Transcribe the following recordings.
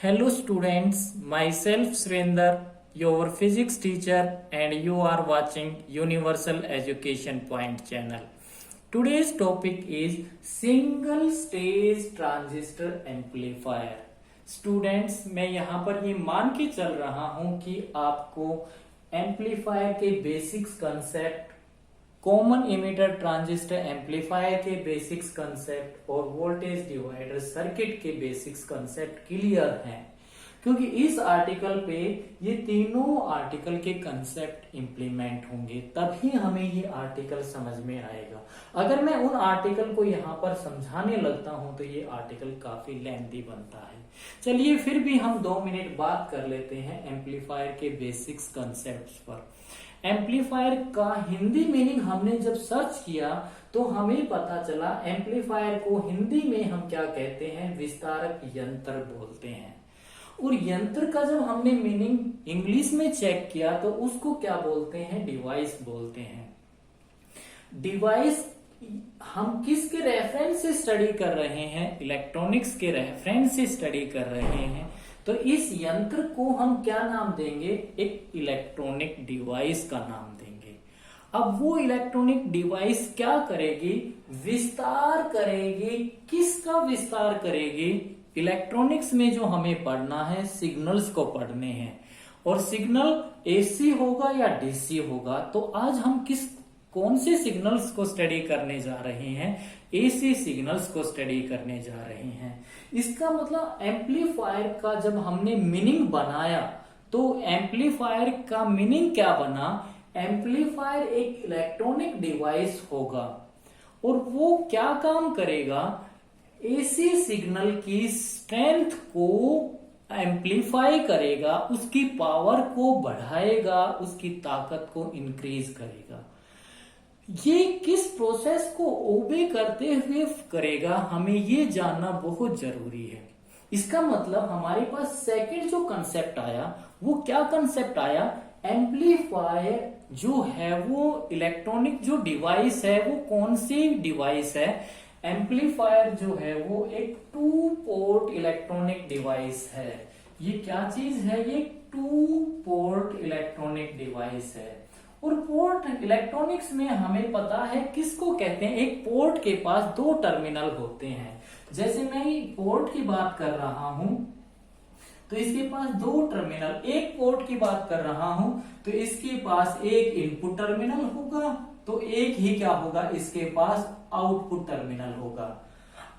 Hello students, myself Surinder, your physics teacher, and you are watching Universal Education Point channel. Today's topic is single stage transistor amplifier. Students, मैं यहाँ पर ये मान के चल रहा हूँ कि आपको एम्पलीफायर के basics concept, common emitter transistor amplifier के बेसिक्स कंसेप्ट और वोल्टेज डिवाइडर सर्किट के बेसिक्स कंसेप्ट क्लियर हैं, क्योंकि इस आर्टिकल पे ये तीनों आर्टिकल के कंसेप्ट इंप्लीमेंट होंगे, तभी हमें ये आर्टिकल समझ में आएगा। अगर मैं उन आर्टिकल को यहाँ पर समझाने लगता हूँ तो ये आर्टिकल काफी लेंथी बनता है। चलिए फिर भी हम 2 मिनट बात कर लेते हैं एम्पलीफायर के बेसिक्स कंसेप्ट पर। एम्पलीफायर का हिंदी मीनिंग हमने जब सर्च किया तो हमें पता चला एम्पलीफायर को हिंदी में हम क्या कहते हैं, विस्तारक यंत्र बोलते हैं। और यंत्र का जब हमने मीनिंग इंग्लिश में चेक किया तो उसको क्या बोलते हैं, डिवाइस बोलते हैं। डिवाइस हम किसके रेफरेंस से स्टडी कर रहे हैं, इलेक्ट्रॉनिक्स के रेफरेंस से स्टडी कर रहे हैं। तो इस यंत्र को हम क्या नाम देंगे, एक इलेक्ट्रॉनिक डिवाइस का नाम देंगे। अब वो इलेक्ट्रॉनिक डिवाइस क्या करेगी, विस्तार करेगी। किसका विस्तार करेगी, इलेक्ट्रॉनिक्स में जो हमें पढ़ना है सिग्नल्स को पढ़ने हैं, और सिग्नल एसी होगा या डीसी होगा। तो आज हम कौन से सिग्नल्स को स्टडी करने जा रहे हैं, एसी सिग्नल्स को स्टडी करने जा रहे हैं। इसका मतलब एम्पलीफायर का जब हमने मीनिंग बनाया तो एम्पलीफायर का मीनिंग क्या बना, एम्पलीफायर एक इलेक्ट्रॉनिक डिवाइस होगा और वो क्या काम करेगा, एसी सिग्नल की स्ट्रेंथ को एम्पलीफाई करेगा, उसकी पावर को बढ़ाएगा, उसकी ताकत को इंक्रीज करेगा। ये किस प्रोसेस को ओबे करते हुए करेगा, हमें ये जानना बहुत जरूरी है। इसका मतलब हमारे पास सेकंड जो कंसेप्ट आया वो क्या कंसेप्ट आया, एम्पलीफायर जो है वो इलेक्ट्रॉनिक जो डिवाइस है वो कौन सी डिवाइस है, एम्पलीफायर जो है वो एक 2 पोर्ट इलेक्ट्रॉनिक डिवाइस है। ये क्या चीज है, ये 2 पोर्ट इलेक्ट्रॉनिक डिवाइस है। और पोर्ट इलेक्ट्रॉनिक्स में हमें पता है किसको कहते हैं, एक पोर्ट के पास 2 टर्मिनल होते हैं। जैसे मैं पोर्ट की बात कर रहा हूं तो इसके पास 2 टर्मिनल, एक पोर्ट की बात कर रहा हूं तो इसके पास एक इनपुट टर्मिनल होगा, तो एक ही क्या होगा, इसके पास आउटपुट टर्मिनल होगा।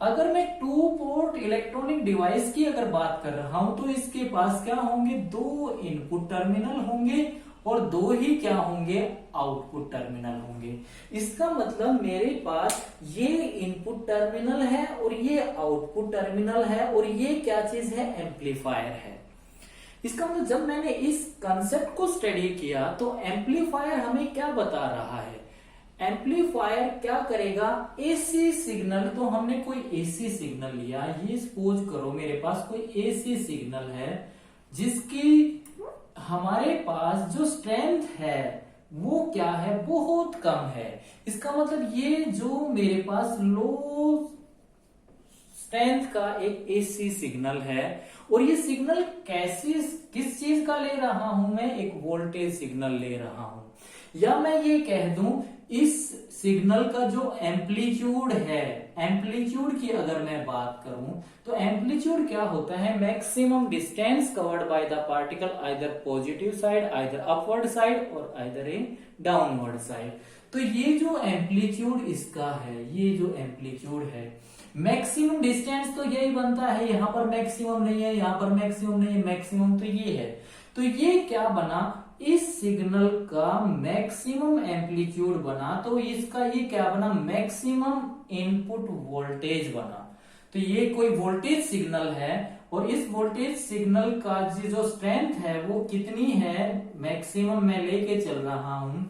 अगर मैं 2 पोर्ट इलेक्ट्रॉनिक डिवाइस की अगर बात कर रहा हूं तो इसके पास क्या होंगे, 2 इनपुट टर्मिनल होंगे और 2 ही क्या होंगे, आउटपुट टर्मिनल होंगे। इसका मतलब मेरे पास ये इनपुट टर्मिनल है और ये आउटपुट टर्मिनल है और ये क्या चीज है, एम्पलीफायर है। इसका मतलब जब मैंने इस कंसेप्ट को स्टडी किया तो एम्पलीफायर हमें क्या बता रहा है, एम्पलीफायर क्या करेगा, एसी सिग्नल। तो हमने कोई एसी सिग्नल लिया, ये सपोज करो मेरे पास कोई एसी सिग्नल है जिसकी हमारे पास जो स्ट्रेंथ है वो क्या है, बहुत कम है। इसका मतलब ये जो मेरे पास लो स्ट्रेंथ का एक एसी सिग्नल है और ये सिग्नल किस चीज का ले रहा हूं मैं, एक वोल्टेज सिग्नल ले रहा हूं। या मैं ये कह दूं इस सिग्नल का जो एम्पलीट्यूड है, एम्पलीट्यूड की अगर मैं बात करूं तो एम्पलीट्यूड क्या होता है, maximum distance covered by the particle either positive side, either upward side और आइदर ए डाउनवर्ड साइड। तो ये जो एम्पलीट्यूड इसका है, ये जो एम्पलीट्यूड है, मैक्सिमम डिस्टेंस तो यही बनता है, यहां पर मैक्सिमम नहीं है, यहां पर मैक्सिमम नहीं है, मैक्सिमम तो ये है। तो ये क्या बना, इस सिग्नल का मैक्सिमम एम्पलीट्यूड बना, तो इसका ये क्या बना, मैक्सिमम इनपुट वोल्टेज बना। तो ये कोई वोल्टेज सिग्नल है और इस वोल्टेज सिग्नल का जो स्ट्रेंथ है वो कितनी है, मैक्सिमम मैं लेके चल रहा हूं,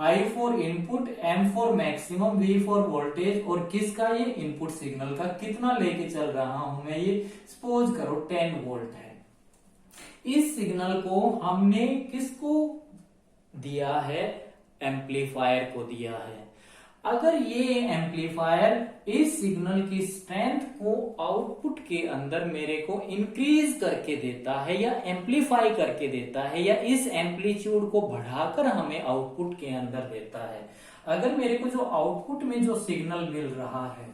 I for input, M for maximum, V for voltage, और किसका ये इनपुट सिग्नल का कितना लेके चल रहा हूं मैं, ये सपोज करो 10 वोल्ट है। इस सिग्नल को हमने किसको दिया है, एम्पलीफायर को दिया है। अगर ये एम्पलीफायर इस सिग्नल की स्ट्रेंथ को आउटपुट के अंदर मेरे को इंक्रीज करके देता है या एम्पलीफाई करके देता है या इस एम्पलीट्यूड को बढ़ाकर हमें आउटपुट के अंदर देता है, अगर मेरे को जो आउटपुट में जो सिग्नल मिल रहा है,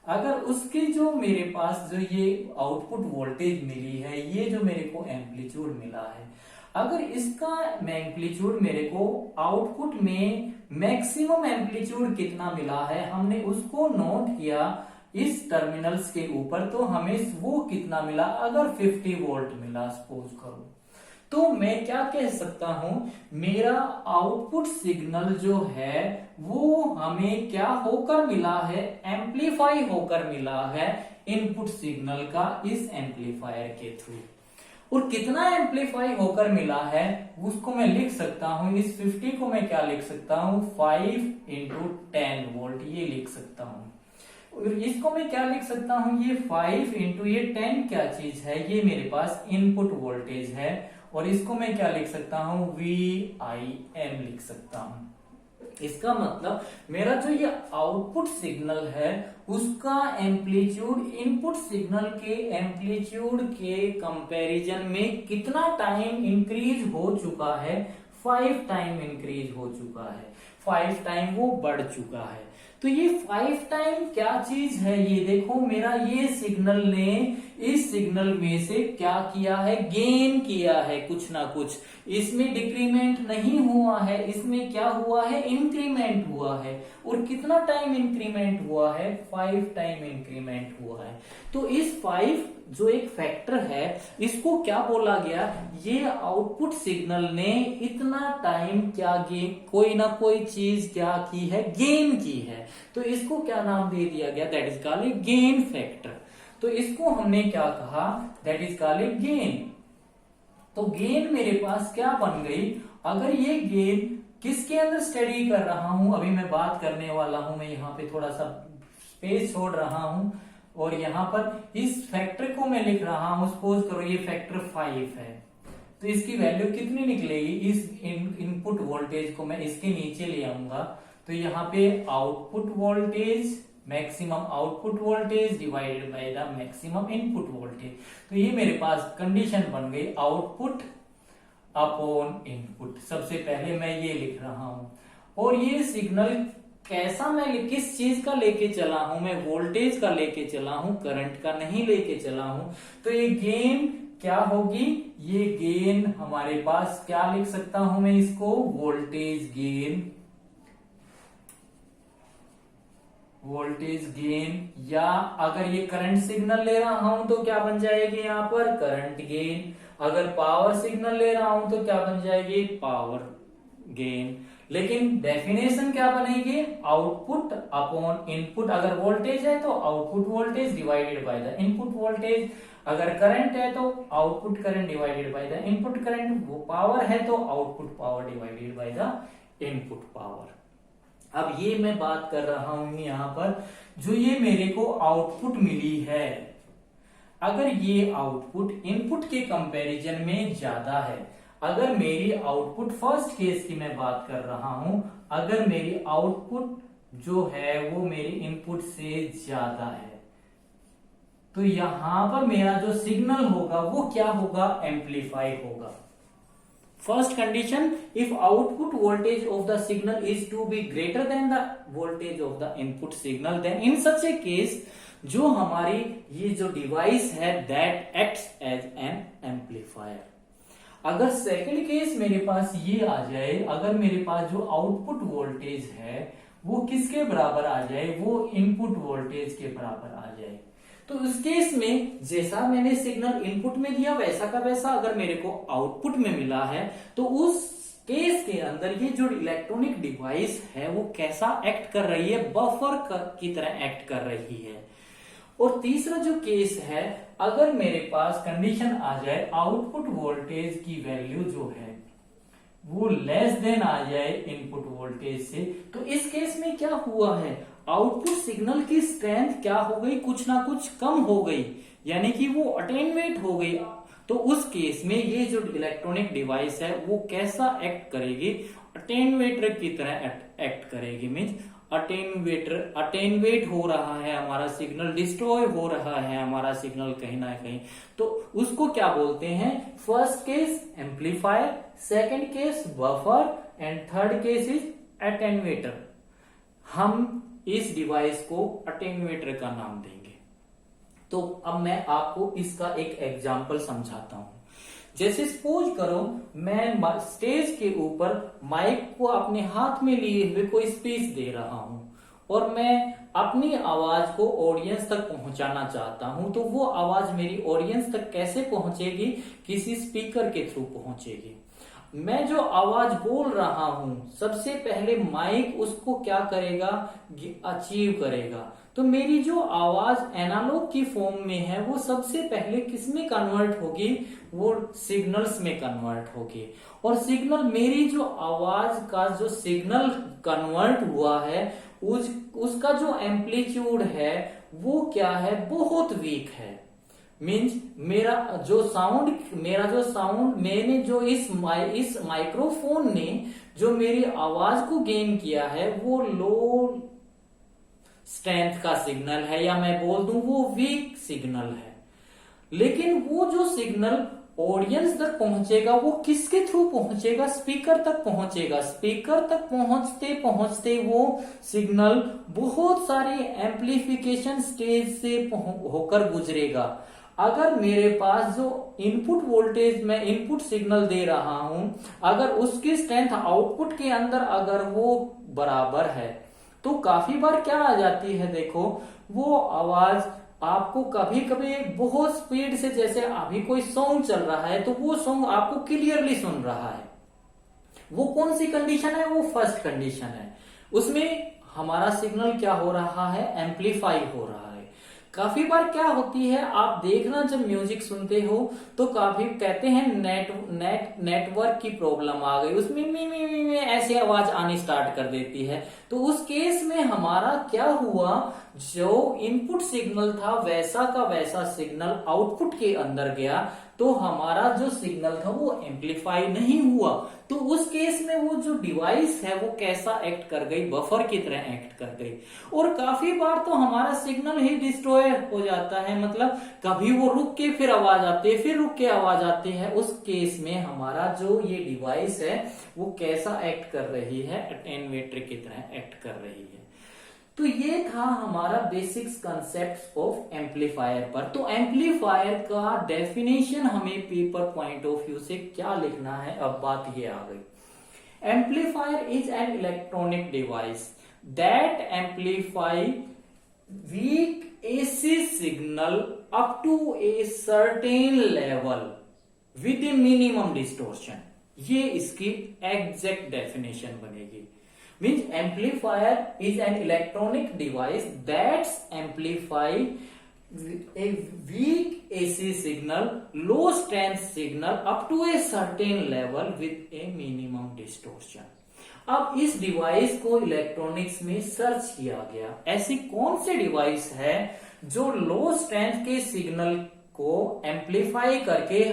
अगर उसके जो मेरे पास जो ये आउटपुट वोल्टेज मिली है, ये जो मेरे को एम्पलीट्यूड मिला है, अगर इसका एम्पलीट्यूड मेरे को आउटपुट में मैक्सिमम एम्पलीट्यूड कितना मिला है, हमने उसको नोट किया इस टर्मिनल्स के ऊपर, तो हमें वो कितना मिला, अगर 50 वोल्ट मिला सपोज करो, तो मैं क्या कह सकता हूं, मेरा आउटपुट सिग्नल जो है वो हमें क्या होकर मिला है, एम्पलीफाई होकर मिला है इनपुट सिग्नल का इस एम्पलीफायर के थ्रू। और कितना एम्पलीफाई होकर मिला है उसको मैं लिख सकता हूं, इस 50 को मैं क्या लिख सकता हूं, 5 into 10 वोल्ट ये लिख सकता हूं। और इसको मैं क्या लिख सकता हूं, ये 5 into ये 10 क्या चीज है, ये मेरे पास इनपुट वोल्टेज है, और इसको मैं क्या लिख सकता हूं, VIM लिख सकता हूं। इसका मतलब मेरा जो ये आउटपुट सिग्नल है उसका एम्पलीट्यूड इनपुट सिग्नल के एम्पलीट्यूड के कंपैरिजन में कितना टाइम इंक्रीज हो चुका है, 5 टाइम इंक्रीज हो चुका है, 5 टाइम वो बढ़ चुका है। तो ये 5 टाइम क्या चीज है, ये देखो मेरा ये सिग्नल ने इस सिग्नल में से क्या किया है, गेन किया है कुछ ना कुछ, इसमें डिक्रीमेंट नहीं हुआ है, इसमें क्या हुआ है, इंक्रीमेंट हुआ है। और कितना टाइम इंक्रीमेंट हुआ है, 5 टाइम इंक्रीमेंट हुआ है। तो इस 5 जो एक फैक्टर है इसको क्या बोला गया, ये आउटपुट सिग्नल ने इतना टाइम क्या गेन, कोई ना कोई चीज क्या की है, गेन की है, तो इसको क्या नाम दे दिया गया, that is called gain factor. तो इसको हमने क्या कहा, दैट इज कॉल्ड गेन। तो गेन मेरे पास क्या बन गई, अगर ये गेन किसके अंदर स्टडी कर रहा हूं, अभी मैं बात करने वाला हूं, मैं यहाँ पे थोड़ा सा स्पेस छोड़ रहा हूं और यहाँ पर इस फैक्टर को मैं लिख रहा हूं, सपोज करो ये फैक्टर 5 है, तो इसकी वैल्यू कितनी निकलेगी, इस इनपुट वोल्टेज को मैं इसके नीचे ले आऊंगा, तो यहाँ पे output voltage, maximum output voltage divided by the maximum input voltage. तो ये मेरे पास कंडीशन बन गई आउटपुट अपॉन इनपुट। सबसे पहले मैं ये लिख रहा हूं, और ये सिग्नल कैसा मैं किस चीज का लेके चला हूं, मैं वोल्टेज का लेके चला हूं, करंट का नहीं लेके चला हूं। तो ये गेन क्या होगी, ये गेन हमारे पास क्या लिख सकता हूं मैं इसको, वोल्टेज गेन, वोल्टेज गेन, या अगर ये करंट सिग्नल ले रहा हूं तो क्या बन जाएगी यहाँ पर, करंट गेन। अगर पावर सिग्नल ले रहा हूं तो क्या बन जाएगी, पावर गेन। लेकिन डेफिनेशन क्या बनेगी, आउटपुट अपॉन इनपुट। अगर वोल्टेज है तो output voltage divided by the input voltage, अगर करंट है तो output current divided by the input current, वो पावर है तो output power divided by the input power. अब ये मैं बात कर रहा हूं यहाँ पर, जो ये मेरे को आउटपुट मिली है, अगर ये आउटपुट इनपुट के कंपैरिजन में ज्यादा है, अगर मेरी आउटपुट फर्स्ट केस की मैं बात कर रहा हूं, अगर मेरी आउटपुट जो है वो मेरी इनपुट से ज्यादा है, तो यहां पर मेरा जो सिग्नल होगा वो क्या होगा, एम्पलीफाई होगा। First condition, if output voltage of the signal is to be greater than the voltage of the input signal, then in such a case जो हमारी ये जो डिवाइस है that acts as an amplifier। अगर second case मेरे पास ये आ जाए, अगर मेरे पास जो आउटपुट वोल्टेज है वो किसके बराबर आ जाए, वो इनपुट वोल्टेज के बराबर आ जाए, तो उस केस में जैसा मैंने सिग्नल इनपुट में दिया वैसा का वैसा अगर मेरे को आउटपुट में मिला है, तो उस केस के अंदर ये जो इलेक्ट्रॉनिक डिवाइस है वो कैसा एक्ट कर रही है, बफर की तरह एक्ट कर रही है। और तीसरा जो केस है, अगर मेरे पास कंडीशन आ जाए आउटपुट वोल्टेज की वैल्यू जो है वो लेस देन आ जाए इनपुट वोल्टेज से, तो इस केस में क्या हुआ है, आउटपुट सिग्नल की स्ट्रेंथ क्या हो गई, कुछ ना कुछ कम हो गई, यानी कि वो अटेन्यूएट हो गई। तो उस केस में ये जो इलेक्ट्रॉनिक डिवाइस है वो कैसा एक्ट करेगी, अटेन्यूएटर की तरह एक्ट करेगी, मीन्स अटेन्युएट हो रहा है, हमारा सिग्नल डिस्ट्रॉय हो रहा है, हमारा सिग्नल कहीं ना कहीं, तो उसको क्या बोलते हैं? First case amplifier, second case buffer and third case is attenuator. हम इस डिवाइस को अटेन्युएटर का नाम देंगे। तो अब मैं आपको इसका एक एग्जांपल समझाता हूं। जैसे सपोज करो मैं स्टेज के ऊपर माइक को अपने हाथ में लिए हुए कोई स्पीच दे रहा हूं और मैं अपनी आवाज को ऑडियंस तक पहुंचाना चाहता हूं, तो वो आवाज मेरी ऑडियंस तक कैसे पहुंचेगी? किसी स्पीकर के थ्रू पहुंचेगी। मैं जो आवाज बोल रहा हूं, सबसे पहले माइक उसको क्या करेगा? अचीव करेगा। तो मेरी जो आवाज एनालॉग की फॉर्म में है वो सबसे पहले किस में कन्वर्ट होगी? वो सिग्नल्स में कन्वर्ट होगी। और सिग्नल, मेरी जो आवाज का जो सिग्नल कन्वर्ट हुआ है उसका जो एम्पलीट्यूड है वो क्या है? बहुत वीक है। मीन्स मेरा जो साउंड मैंने जो इस माइक्रोफोन ने जो मेरी आवाज को गेन किया है वो लो स्ट्रेंथ का सिग्नल है, या मैं बोल दूं वो वीक सिग्नल है। लेकिन वो जो सिग्नल ऑडियंस तक पहुंचेगा वो किसके थ्रू पहुंचेगा? स्पीकर तक पहुंचेगा। स्पीकर तक पहुंचते पहुंचते वो सिग्नल बहुत सारे एम्पलीफिकेशन स्टेज से होकर गुजरेगा। अगर मेरे पास जो इनपुट वोल्टेज में इनपुट सिग्नल दे रहा हूं, अगर उसकी स्ट्रेंथ आउटपुट के अंदर अगर वो बराबर है, तो काफी बार क्या आ जाती है, देखो वो आवाज आपको कभी कभी बहुत स्पीड से, जैसे अभी कोई सॉन्ग चल रहा है तो वो सॉन्ग आपको क्लियरली सुन रहा है। वो कौन सी कंडीशन है? वो फर्स्ट कंडीशन है। उसमें हमारा सिग्नल क्या हो रहा है? एम्पलीफाई हो रहा है। काफी बार क्या होती है, आप देखना जब म्यूजिक सुनते हो तो काफी कहते हैं नेटवर्क की प्रॉब्लम आ गई, उसमें मी ऐसी आवाज आनी स्टार्ट कर देती है। तो उस केस में हमारा क्या हुआ? जो इनपुट सिग्नल था वैसा का वैसा सिग्नल आउटपुट के अंदर गया, तो हमारा जो सिग्नल था वो एम्पलीफाई नहीं हुआ। तो उस केस में वो जो डिवाइस है वो कैसा एक्ट कर गई? बफर की तरह एक्ट कर गई। और काफी बार तो हमारा सिग्नल ही डिस्ट्रॉय हो जाता है, मतलब कभी वो रुक के फिर आवाज आती है, फिर रुक के आवाज आती है। उस केस में हमारा जो ये डिवाइस है वो कैसा एक्ट कर रही है? अटेन्युएटर की तरह एक्ट कर रही है। तो ये था हमारा बेसिक्स कंसेप्ट ऑफ एम्पलीफायर पर। तो एम्पलीफायर का डेफिनेशन हमें पेपर पॉइंट ऑफ व्यू से क्या लिखना है, अब बात ये आ गई। Amplifier is an electronic device that amplify weak AC signal up to a certain level with a minimum distortion. ये इसकी एग्जैक्ट डेफिनेशन बनेगी। Means amplifier is an electronic device that amplify a weak AC signal, low strength signal up to a certain level with a minimum distortion. अब इस device को electronics में search किया गया, ऐसी कौन सी डिवाइस है जो लो स्ट्रेंथ के सिग्नल को एम्पलीफाई करके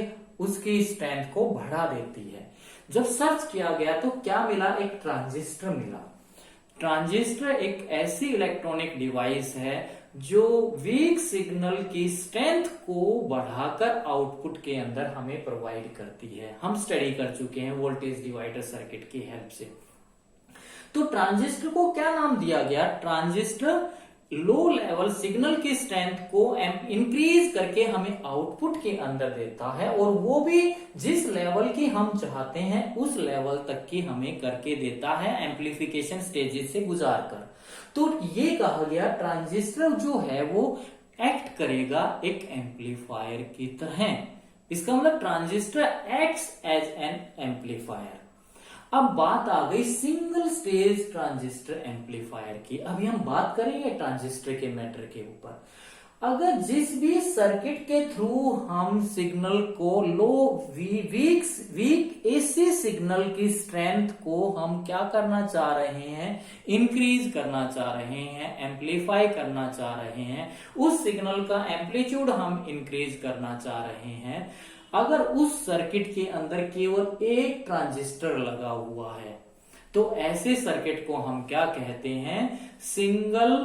उसकी स्ट्रेंथ को बढ़ा देती है। जब सर्च किया गया तो क्या मिला? एक ट्रांजिस्टर मिला। ट्रांजिस्टर एक ऐसी इलेक्ट्रॉनिक डिवाइस है जो वीक सिग्नल की स्ट्रेंथ को बढ़ाकर आउटपुट के अंदर हमें प्रोवाइड करती है। हम स्टडी कर चुके हैं वोल्टेज डिवाइडर सर्किट की हेल्प से। तो ट्रांजिस्टर को क्या नाम दिया गया? ट्रांजिस्टर लो लेवल सिग्नल की स्ट्रेंथ को इंक्रीज करके हमें आउटपुट के अंदर देता है, और वो भी जिस लेवल की हम चाहते हैं उस लेवल तक की हमें करके देता है एम्पलीफिकेशन स्टेजेस से गुजार कर। तो ये कहा गया ट्रांजिस्टर जो है वो एक्ट करेगा एक एम्पलीफायर की तरह। इसका मतलब transistor acts as an amplifier. अब बात आ गई सिंगल स्टेज ट्रांजिस्टर एम्पलीफायर की। अभी हम बात करेंगे ट्रांजिस्टर के मैटर के ऊपर। अगर जिस भी सर्किट के थ्रू हम सिग्नल को वीक एसी सिग्नल की स्ट्रेंथ को हम क्या करना चाह रहे हैं? इंक्रीज करना चाह रहे हैं, एम्पलीफाई करना चाह रहे हैं, उस सिग्नल का एम्पलीट्यूड हम इंक्रीज करना चाह रहे हैं। अगर उस सर्किट के अंदर केवल एक ट्रांजिस्टर लगा हुआ है तो ऐसे सर्किट को हम क्या कहते हैं, single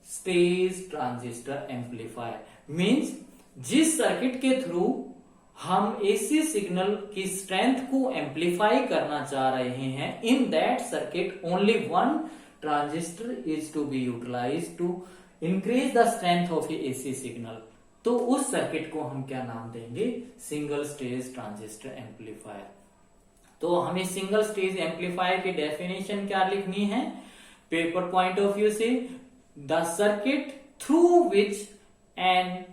stage transistor amplifier. Means जिस सर्किट के थ्रू हम एसी सिग्नल की स्ट्रेंथ को एम्पलीफाई करना चाह रहे हैं, in that circuit only one transistor is to be utilized to increase the strength of AC signal. तो उस सर्किट को हम क्या नाम देंगे, सिंगल स्टेज ट्रांजिस्टर एम्पलीफायर। तो हमें सिंगल स्टेज एम्पलीफायर की डेफिनेशन क्या लिखनी है, पेपर पॉइंट ऑफ व्यू से, the circuit through which and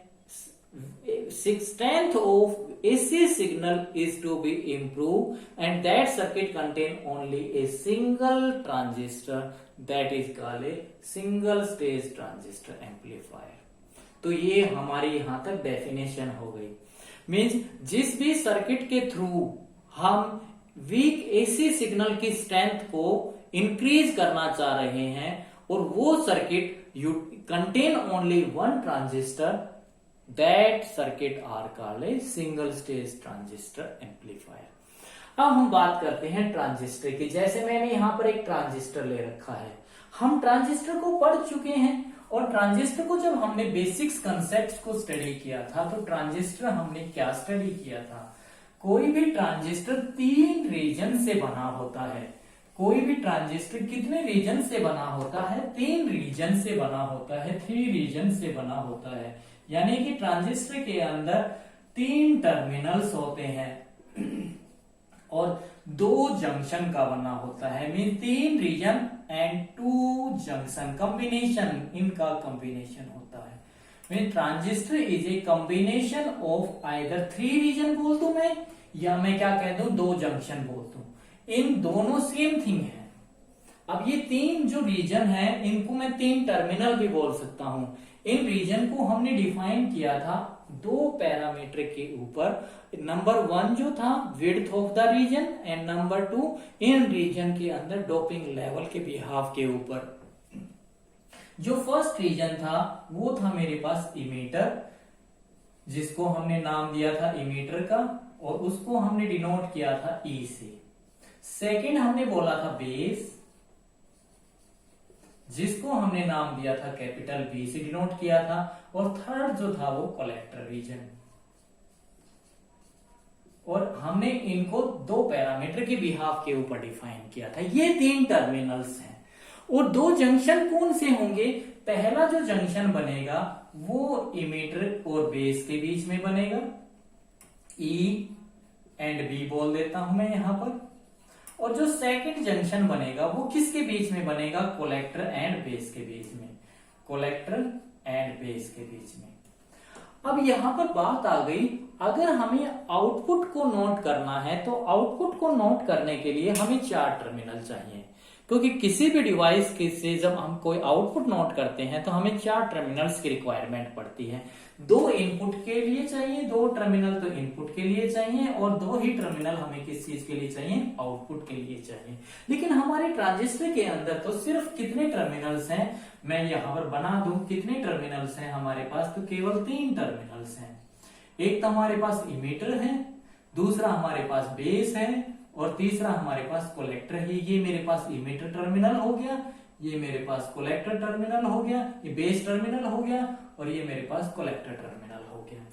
strength of AC signal is to be improved and that circuit contain only a single transistor that is called a single stage transistor amplifier। तो ये हमारी यहां तक definition हो गई। Means जिस भी circuit के थ्रू हम वीक एसी सिग्नल की स्ट्रेंथ को इंक्रीज करना चाह रहे हैं और वो circuit contain only one transistor, that circuit are called a single stage transistor amplifier। अब हम बात करते हैं ट्रांजिस्टर की। जैसे मैंने यहां पर एक ट्रांजिस्टर ले रखा है, हम ट्रांजिस्टर को पढ़ चुके हैं और ट्रांजिस्टर को जब हमने बेसिक्स कंसेप्ट्स को स्टडी किया था तो ट्रांजिस्टर हमने क्या स्टडी किया था, कोई भी ट्रांजिस्टर 3 रीजन से बना होता है। कोई भी ट्रांजिस्टर कितने रीजन से बना होता है, 3 रीजन से बना होता है, 3 रीजन से बना होता है। यानी कि ट्रांजिस्टर के अंदर 3 टर्मिनल्स होते हैं और 2 जंक्शन का बना होता है। Mean 3 region and 2 junction combination, इनका कॉम्बिनेशन होता है। Mean transistor is a combination of either 3 region बोल दूं मैं, या मैं क्या कह दूं 2 जंक्शन बोल दूं, इन दोनों सेम थिंग है। अब ये 3 जो रीजन है इनको मैं 3 टर्मिनल भी बोल सकता हूं। इन रीजन को हमने डिफाइन किया था 2 पैरामीटर के ऊपर। नंबर 1 जो था width of the region and number 2 इन रीजन के अंदर डोपिंग लेवल के बिहाफ के ऊपर। जो फर्स्ट रीजन था वो था मेरे पास इमीटर, जिसको हमने नाम दिया था इमीटर का और उसको हमने डिनोट किया था ई से। सेकेंड हमने बोला था बेस, जिसको हमने नाम दिया था कैपिटल बी से डिनोट किया था। और थर्ड जो था वो कलेक्टर रीजन, और हमने इनको 2 पैरामीटर के बिहाफ के ऊपर डिफाइन किया था। ये 3 टर्मिनल्स हैं और 2 जंक्शन कौन से होंगे, पहला जो जंक्शन बनेगा वो इमीटर और बेस के बीच में बनेगा, ई एंड बी बोल देता हूं मैं यहां पर। और जो सेकंड जंक्शन बनेगा वो किसके बीच में बनेगा, कलेक्टर एंड बेस के बीच में, कलेक्टर एंड बेस के बीच में। अब यहां पर बात आ गई, अगर हमें आउटपुट को नोट करना है तो आउटपुट को नोट करने के लिए हमें 4 टर्मिनल चाहिए, क्योंकि किसी भी डिवाइस के से जब हम कोई आउटपुट नोट करते हैं तो हमें 4 टर्मिनल्स की रिक्वायरमेंट पड़ती है। 2 इनपुट के लिए चाहिए, 2 टर्मिनल तो इनपुट के लिए चाहिए और 2 ही टर्मिनल हमें किस चीज के लिए चाहिए, आउटपुट के लिए चाहिए। लेकिन हमारे ट्रांजिस्टर के अंदर तो सिर्फ कितने टर्मिनल्स हैं, मैं यहां पर बना दूं कितने टर्मिनल्स हैं हमारे पास, तो केवल 3 टर्मिनल्स हैं। एक तो हमारे पास इमीटर है, दूसरा हमारे पास बेस है और तीसरा हमारे पास कलेक्टर है। ये मेरे पास इमीटर टर्मिनल हो गया, ये मेरे पास कलेक्टर टर्मिनल हो गया, ये बेस टर्मिनल हो गया और ये मेरे पास कलेक्टर टर्मिनल हो गया।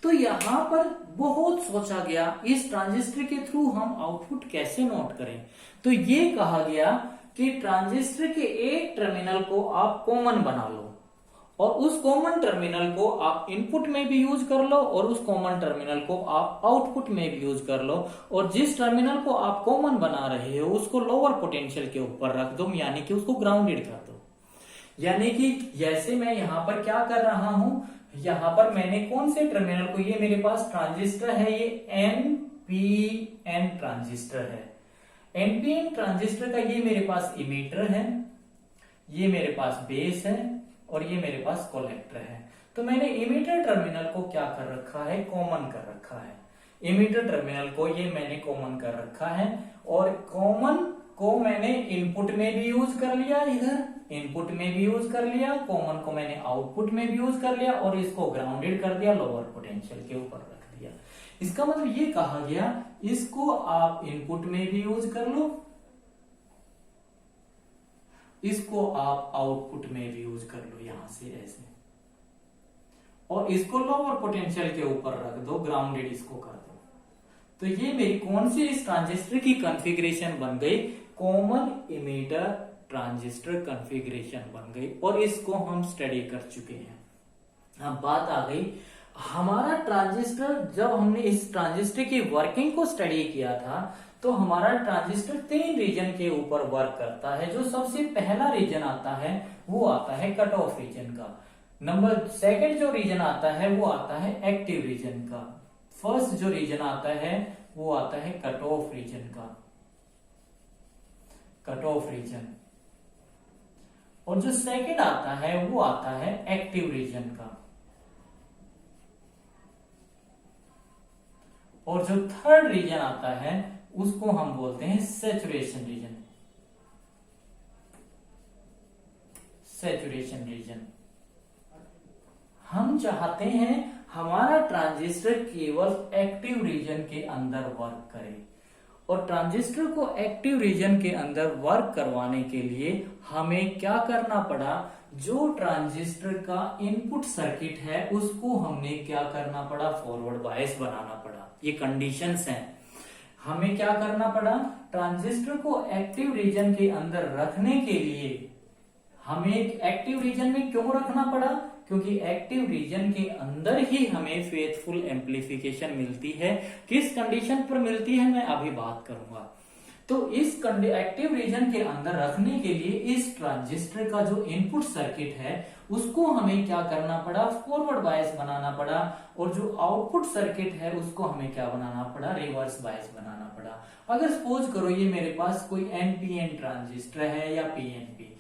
तो यहां पर बहुत सोचा गया इस ट्रांजिस्टर के थ्रू हम आउटपुट कैसे नोट करें। तो ये कहा गया कि ट्रांजिस्टर के एक टर्मिनल को आप कॉमन बना लो और उस कॉमन टर्मिनल को आप इनपुट में भी यूज कर लो और उस कॉमन टर्मिनल को आप आउटपुट में भी यूज कर लो, और जिस टर्मिनल को आप कॉमन बना रहे हो उसको लोअर पोटेंशियल के ऊपर रख दो, यानी कि उसको ग्राउंडेड कर दो। यानी कि जैसे मैं यहां पर क्या कर रहा हूं, यहां पर मैंने कौन से टर्मिनल को, ये मेरे पास ट्रांजिस्टर है, ये एनपीएन ट्रांजिस्टर है। एनपीएन ट्रांजिस्टर का ये मेरे पास इमीटर है, ये मेरे पास बेस है और ये मेरे पास कलेक्टर है। तो मैंने इमीटर टर्मिनल को क्या कर रखा है, कॉमन कर रखा है। इमीटर टर्मिनल को ये मैंने कॉमन कर रखा है और कॉमन को मैंने इनपुट में भी यूज कर लिया, इधर इनपुट में भी यूज कर लिया, कॉमन को मैंने आउटपुट में भी यूज कर लिया और इसको ग्राउंडेड कर दिया, लोअर पोटेंशियल के ऊपर रख दिया। इसका मतलब ये कहा गया इसको आप इनपुट में भी यूज कर लो इसको आप आउटपुट में भी यूज कर लो यहां से ऐसे, और इसको लोअर पोटेंशियल के ऊपर रख दो, ग्राउंडेड इसको कर दो। तो ये मेरी कौन सी इस ट्रांजिस्टर की कॉन्फ़िगरेशन बन गई, कॉमन इमीटर ट्रांजिस्टर कॉन्फ़िगरेशन बन गई, और इसको हम स्टडी कर चुके हैं। अब बात आ गई हमारा ट्रांजिस्टर, जब हमने इस ट्रांजिस्टर की वर्किंग को स्टडी किया था तो हमारा ट्रांजिस्टर 3 रीजन के ऊपर वर्क करता है। जो सबसे पहला रीजन आता है वो आता है कट ऑफ रीजन का, नंबर सेकंड जो रीजन आता है वो आता है एक्टिव रीजन का, फर्स्ट जो रीजन आता है वो आता है कट ऑफ रीजन का, कट ऑफ रीजन, और जो सेकंड आता है वो आता है एक्टिव रीजन का, और जो थर्ड रीजन आता है उसको हम बोलते हैं सैचुरेशन रीजन, सैचुरेशन रीजन। हम चाहते हैं हमारा ट्रांजिस्टर केवल एक्टिव रीजन के अंदर वर्क करे, और ट्रांजिस्टर को एक्टिव रीजन के अंदर वर्क करवाने के लिए हमें क्या करना पड़ा, जो ट्रांजिस्टर का इनपुट सर्किट है उसको हमने क्या करना पड़ा, फॉरवर्ड बायस बनाना पड़ा। ये कंडीशंस हैं। हमें क्या करना पड़ा, ट्रांजिस्टर को एक्टिव रीजन के अंदर रखने के लिए हमें एक्टिव रीजन में क्यों रखना पड़ा, क्योंकि एक्टिव रीजन के अंदर ही हमें फेथफुल एम्पलीफिकेशन मिलती है। किस कंडीशन पर मिलती है मैं अभी बात करूंगा। तो इस एक्टिव रीजन के अंदर रखने के लिए इस ट्रांजिस्टर का जो इनपुट सर्किट है उसको हमें क्या करना पड़ा, फॉरवर्ड बायस बनाना पड़ा, और जो आउटपुट सर्किट है उसको हमें क्या बनाना पड़ा, रिवर्स बायस बनाना पड़ा। अगर सपोज करो ये मेरे पास कोई एनपीएन ट्रांजिस्टर है या पीएनपी,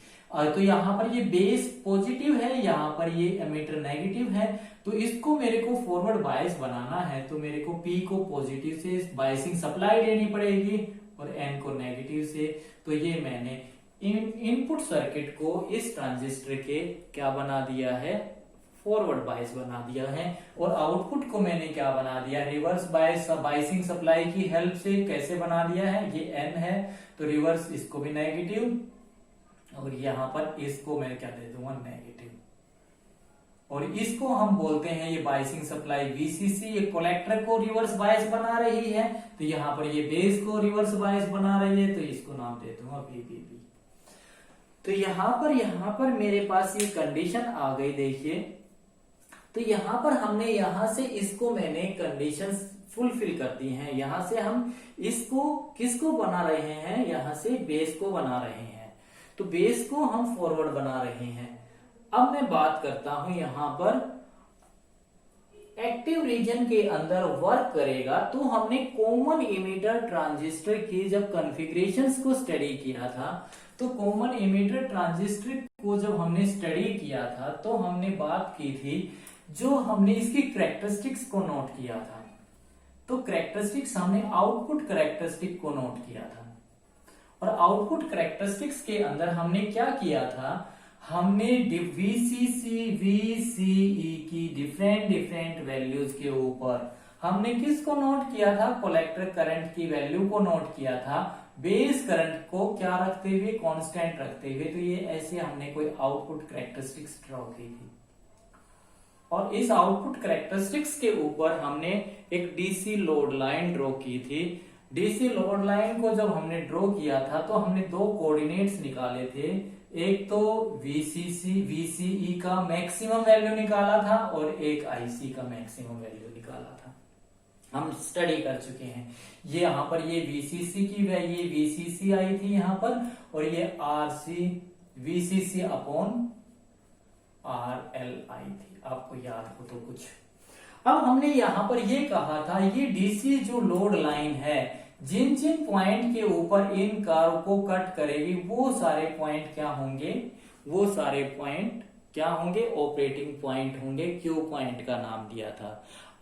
तो यहाँ पर ये बेस पॉजिटिव है, यहाँ पर ये एमीटर नेगेटिव है, तो इसको मेरे को फॉरवर्ड बायस बनाना है तो मेरे को पी को पॉजिटिव से बायसिंग सप्लाई देनी पड़ेगी और एन को नेगेटिव से। तो ये मैंने इनपुट सर्किट को इस ट्रांजिस्टर के क्या बना दिया है, फॉरवर्ड बायस बना दिया है, और आउटपुट को मैंने क्या बना दिया, रिवर्स बायस, बायसिंग सप्लाई की हेल्प से। कैसे बना दिया है, ये एन है तो रिवर्स इसको भी नेगेटिव, और यहां पर इसको मैं क्या दे दूंगा, नेगेटिव, और इसको हम बोलते हैं ये बायसिंग सप्लाई वीसीसी। ये कलेक्टर को रिवर्स बायस बना रही है, तो यहां पर ये बेस को रिवर्स बायस बना रही है, तो इसको नाम दे दूंगा वीबीबी। तो यहां पर मेरे पास ये कंडीशन आ गई, देखिए। तो यहां पर हमने यहां से इसको मैंने कंडीशंस फुलफिल कर दी हैं। यहां से हम इसको किसको बना रहे हैं, यहां से बेस को बना रहे हैं, तो बेस को हम फॉरवर्ड बना रहे हैं। अब मैं बात करता हूं यहां पर एक्टिव रीजन के अंदर वर्क करेगा, तो हमने कॉमन इमीटर ट्रांजिस्टर की जब कॉन्फ़िगरेशंस को स्टडी किया था, तो कॉमन इमीटर ट्रांजिस्टर को जब हमने स्टडी किया था तो हमने बात की थी, जो हमने इसकी कैरेक्टरिस्टिक्स को नोट किया था। तो कैरेक्टरिस्टिक्स हमने आउटपुट कैरेक्टरिस्टिक को नोट किया था, और आउटपुट कैरेक्टरिस्टिक्स के अंदर हमने क्या किया था, हमने वीसीसी वीसीई की डिफरेंट वैल्यूज के ऊपर हमने किसको नोट किया था, कलेक्टर करंट की वैल्यू को नोट किया था, बेस करंट को क्या रखते हुए, कांस्टेंट रखते हुए। तो ये ऐसे हमने कोई आउटपुट कैरेक्टरिस्टिक्स ड्रॉ की थी, और इस आउटपुट कैरेक्टरिस्टिक्स के ऊपर हमने एक डीसी लोड लाइन ड्रॉ की थी। डीसी लोड लाइन को जब हमने ड्रॉ किया था तो हमने 2 कोऑर्डिनेट्स निकाले थे, एक तो वीसीसी वीसीई का मैक्सिमम वैल्यू निकाला था और एक आईसी का मैक्सिमम वैल्यू निकाला था। हम स्टडी कर चुके हैं। ये यहाँ पर ये वीसीसी की ये वीसीसी आई थी यहाँ पर, और ये आरसी वीसीसी अपॉन आरएल आई थी, आपको याद हो तो कुछ। अब हमने यहां पर ये कहा था, ये डीसी जो लोड लाइन है, जिन जिन पॉइंट के ऊपर इन कर्व को कट करेगी वो सारे पॉइंट क्या होंगे, वो सारे पॉइंट क्या होंगे, ऑपरेटिंग पॉइंट होंगे। क्यू पॉइंट का नाम दिया था।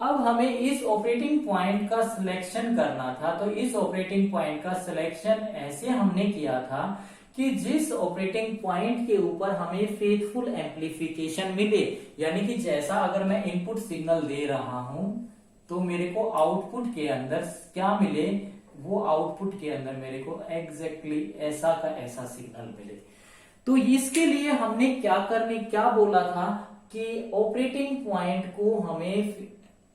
अब हमें इस ऑपरेटिंग पॉइंट का सिलेक्शन करना था, तो इस ऑपरेटिंग पॉइंट का सिलेक्शन ऐसे हमने किया था कि जिस ऑपरेटिंग पॉइंट के ऊपर हमें फेथफुल एम्पलीफिकेशन मिले, यानी कि जैसा अगर मैं इनपुट सिग्नल दे रहा हूं तो मेरे को आउटपुट के अंदर क्या मिले, वो आउटपुट के अंदर मेरे को एग्जैक्टली ऐसा का ऐसा सिग्नल मिले। तो इसके लिए हमने क्या बोला था कि ऑपरेटिंग पॉइंट को हमें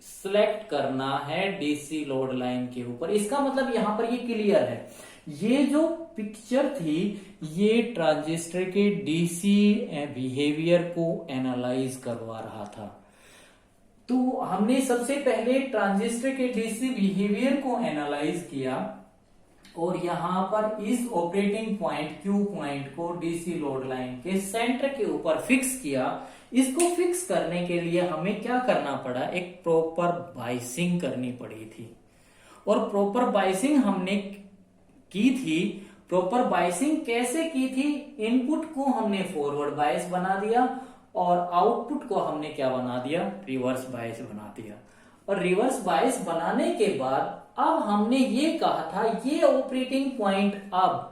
सिलेक्ट करना है डीसी लोड लाइन के ऊपर। इसका मतलब यहां पर ये क्लियर है, ये जो पिक्चर थी ये ट्रांजिस्टर के डीसी बिहेवियर को एनालाइज करवा रहा था। तो हमने सबसे पहले ट्रांजिस्टर के डीसी बिहेवियर को एनालाइज किया और यहां पर इस ऑपरेटिंग पॉइंट क्यू पॉइंट को डीसी लोड लाइन के सेंटर के ऊपर फिक्स किया। इसको फिक्स करने के लिए हमें क्या करना पड़ा, एक प्रॉपर बाइसिंग करनी पड़ी थी। और प्रॉपर बाइसिंग हमने की थी। प्रॉपर बाइसिंग कैसे की थी, इनपुट को हमने फॉरवर्ड बायस बना दिया और आउटपुट को हमने क्या बना दिया, रिवर्स बायस बना दिया। और रिवर्स बायस बनाने के बाद अब हमने ये कहा था ये ऑपरेटिंग पॉइंट अब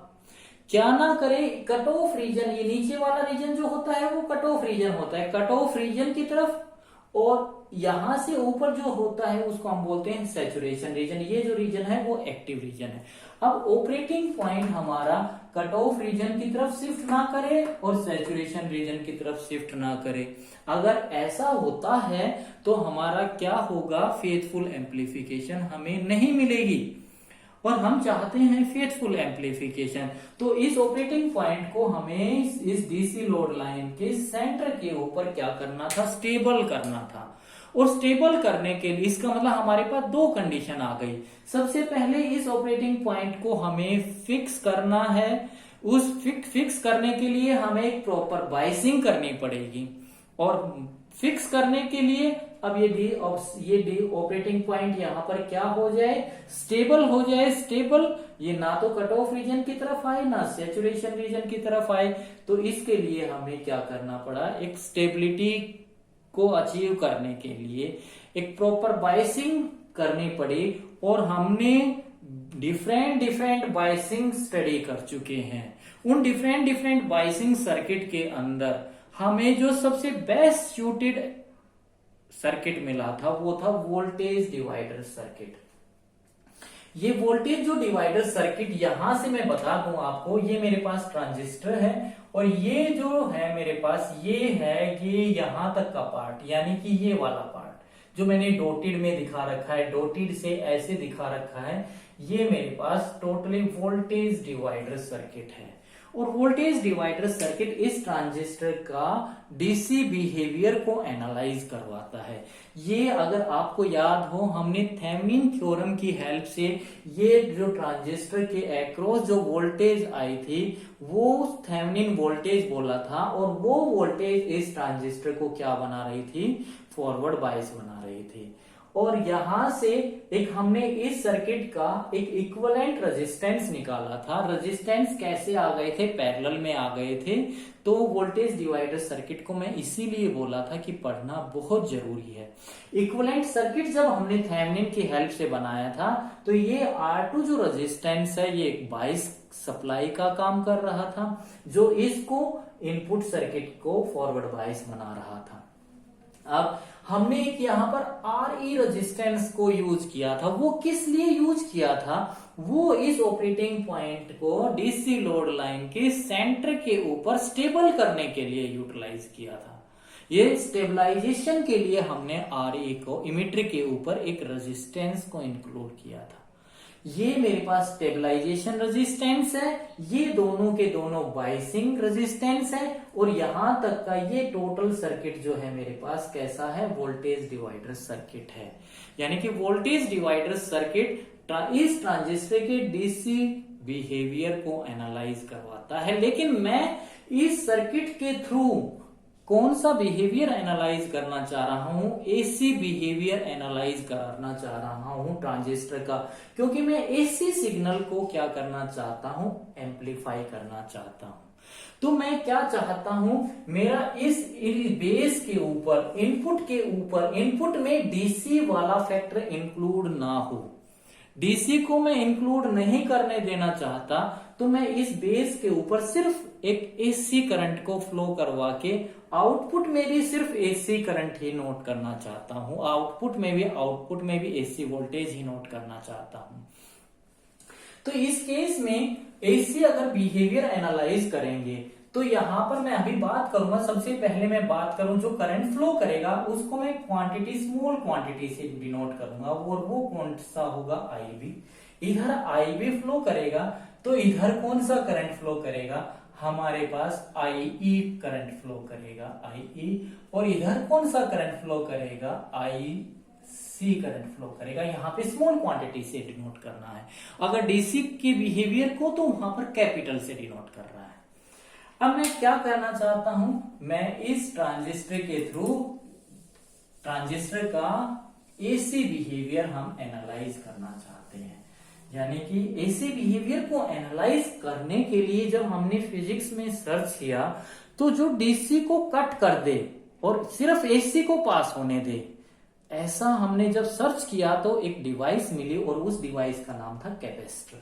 क्या ना करे, कट ऑफ रीजन, ये नीचे वाला रीजन जो होता है वो कट ऑफ रीजन होता है, कट ऑफ रीजन की तरफ, और यहां से ऊपर जो होता है उसको हम बोलते हैं सैचुरेशन रीजन। ये जो रीजन है वो एक्टिव रीजन है। अब ऑपरेटिंग पॉइंट हमारा कट ऑफ रीजन की तरफ शिफ्ट ना करे और सैचुरेशन रीजन की तरफ शिफ्ट ना करे। अगर ऐसा होता है तो हमारा क्या होगा, फेथफुल एम्प्लीफिकेशन हमें नहीं मिलेगी और हम चाहते हैं फेथफुल एम्प्लीफिकेशन। तो इस ऑपरेटिंग पॉइंट को हमें इस डीसी लोड लाइन के सेंटर के ऊपर क्या करना था, स्टेबल करना था। और स्टेबल करने के लिए इसका मतलब हमारे पास दो कंडीशन आ गई। सबसे पहले इस ऑपरेटिंग पॉइंट को हमें फिक्स करना है, उस फिक्स करने के लिए हमें एक प्रॉपर बाइसिंग करनी पड़ेगी। और फिक्स करने के लिए अब ये डी ऑपरेटिंग पॉइंट यहां पर क्या हो जाए, स्टेबल हो जाए। स्टेबल, ये ना तो कट ऑफ रीजन की तरफ आए ना सैचुरेशन रीजन की तरफ आए। तो इसके लिए हमें क्या करना पड़ा, एक स्टेबिलिटी को अचीव करने के लिए एक प्रॉपर बाइसिंग करनी पड़ी। और हमने डिफरेंट बाइसिंग स्टडी कर चुके हैं। उन डिफरेंट बाइसिंग सर्किट के अंदर हमें जो सबसे बेस्ट सूटेड सर्किट मिला था वो था वोल्टेज डिवाइडर सर्किट। ये वोल्टेज जो डिवाइडर सर्किट, यहां से मैं बता दूं आपको, ये मेरे पास ट्रांजिस्टर है और ये जो है मेरे पास ये यहां तक का पार्ट, यानी कि ये वाला पार्ट जो मैंने डॉटेड में दिखा रखा है, डॉटेड से ऐसे दिखा रखा है, ये मेरे पास टोटली वोल्टेज डिवाइडर सर्किट है। और वोल्टेज डिवाइडर सर्किट इस ट्रांजिस्टर का डीसी बिहेवियर को एनालाइज करवाता है। ये अगर आपको याद हो, हमने थेवेनिन थ्योरम की हेल्प से ये जो ट्रांजिस्टर के अक्रॉस जो वोल्टेज आई थी वो थेवेनिन वोल्टेज बोला था। और वो वोल्टेज इस ट्रांजिस्टर को क्या बना रही थी, फॉरवर्ड बायस बना रही थी। और यहां से एक हमने इस सर्किट का एक इक्विवेलेंट रेजिस्टेंस निकाला था। रेजिस्टेंस कैसे आ गए थे, पैरेलल में आ गए थे। तो वोल्टेज डिवाइडर सर्किट को मैं इसीलिए बोला था कि पढ़ना बहुत जरूरी है। इक्विवेलेंट सर्किट जब हमने थेवेनिन की हेल्प से बनाया था तो ये R2 जो रेजिस्टेंस है ये एक बायस सप्लाई का काम कर रहा था, जो इसको इनपुट सर्किट को फॉरवर्ड बायस बना रहा था। अब हमने एक यहां पर Re रेजिस्टेंस को यूज किया था। वो किस लिए यूज किया था, वो इस ऑपरेटिंग पॉइंट को डीसी लोड लाइन के सेंटर के ऊपर स्टेबल करने के लिए यूटिलाइज किया था। ये स्टेबलाइजेशन के लिए हमने Re को इमिटर के ऊपर एक रेजिस्टेंस को इंक्लूड किया था। ये मेरे पास स्टेबलाइजेशन रेजिस्टेंस है, ये दोनों के दोनों बाइसिंग रेजिस्टेंस है। और यहां तक का ये टोटल सर्किट जो है मेरे पास कैसा है, वोल्टेज डिवाइडर सर्किट है। यानी कि वोल्टेज डिवाइडर सर्किट इस ट्रांजिस्टर के डीसी बिहेवियर को एनालाइज करवाता है। लेकिन मैं इस सर्किट के थ्रू कौन सा बिहेवियर एनालाइज करना चाह रहा हूं, एसी बिहेवियर एनालाइज करना चाह रहा हूं ट्रांजिस्टर का, क्योंकि मैं एसी सिग्नल को क्या करना चाहता हूं, एम्पलीफाई करना चाहता हूं। तो मैं क्या चाहता हूं, मेरा इस बेस के ऊपर, इनपुट में डीसी वाला फैक्टर इंक्लूड ना हो। डीसी को मैं इंक्लूड नहीं करने देना चाहता, तो मैं इस बेस के ऊपर सिर्फ एक एसी करंट को फ्लो करवा के आउटपुट में भी सिर्फ एसी करंट ही नोट करना चाहता हूं। आउटपुट में भी एसी वोल्टेज ही नोट करना चाहता हूं। तो इस केस में एसी अगर बिहेवियर एनालाइज करेंगे तो यहाँ पर मैं अभी बात करूंगा, सबसे पहले मैं बात करूं जो करंट फ्लो करेगा उसको मैं क्वांटिटी, स्मॉल क्वांटिटी से डिनोट करूंगा, और वो कौन सा होगा, आईवी। इधर आईवी फ्लो करेगा तो इधर कौन सा करंट फ्लो करेगा, हमारे पास आईई करंट फ्लो करेगा, आईई। और इधर कौन सा करंट फ्लो करेगा, आई सी करंट फ्लो करेगा। यहाँ पे स्मॉल क्वांटिटी से डिनोट करना है। अगर डीसी के बिहेवियर को तो वहां पर कैपिटल से डिनोट कर रहा है। अब मैं क्या करना चाहता हूं, मैं इस ट्रांजिस्टर के थ्रू ट्रांजिस्टर का एसी बिहेवियर हम एनालाइज करना चाहते हैं। यानी कि एसी बिहेवियर को एनालाइज करने के लिए जब हमने फिजिक्स में सर्च किया तो जो डीसी को कट कर दे और सिर्फ एसी को पास होने दे, ऐसा हमने जब सर्च किया तो एक डिवाइस मिली, और उस डिवाइस का नाम था कैपेसिटर।